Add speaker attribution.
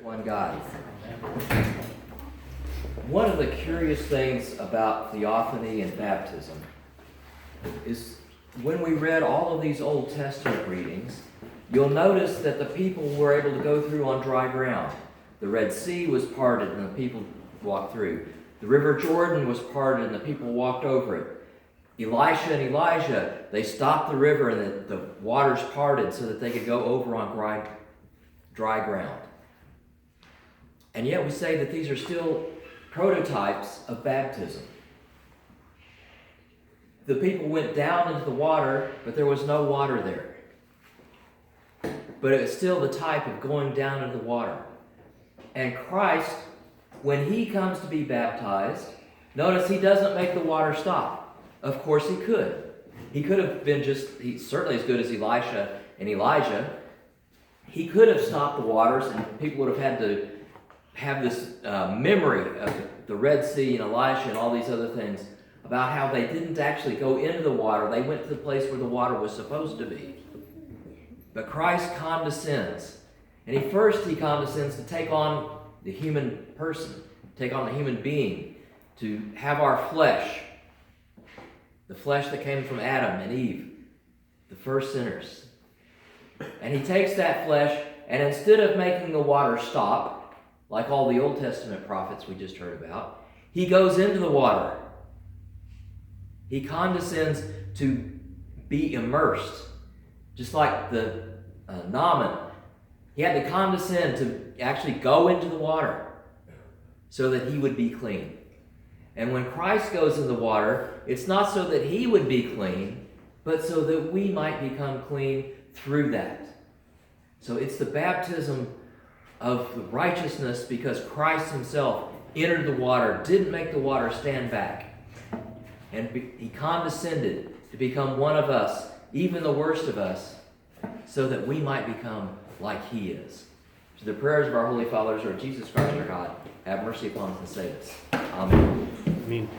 Speaker 1: One God. One of the curious things about Theophany and baptism is when we read all of these Old Testament readings, you'll notice that the people were able to go through on dry ground. The Red Sea was parted and the people walked through. The River Jordan was parted and the people walked over it. Elisha and Elijah, they stopped the river and the waters parted so that they could go over on dry ground. And yet we say that these are still prototypes of baptism. The people went down into the water, but there was no water there. But it was still the type of going down into the water. And Christ, when he comes to be baptized, notice he doesn't make the water stop. Of course he could. He could have been he's certainly as good as Elisha and Elijah. He could have stopped the waters and people would have had to have this memory of the Red Sea and Elisha and all these other things about how they didn't actually go into the water. They went to the place where the water was supposed to be. But Christ condescends. And he condescends to take on the human person, take on the human being, to have our flesh, the flesh that came from Adam and Eve, the first sinners. And he takes that flesh, and instead of making the water stop, like all the Old Testament prophets we just heard about, he goes into the water. He condescends to be immersed, just like the Naaman. He had to condescend to actually go into the water so that he would be clean. And when Christ goes in the water, it's not so that he would be clean, but so that we might become clean through that. So it's the baptism of righteousness because Christ himself entered the water, didn't make the water stand back. And he condescended to become one of us, even the worst of us, so that we might become like he is. To the prayers of our Holy Fathers, Lord Jesus Christ our God, have mercy upon us and save us. Amen.
Speaker 2: Amen.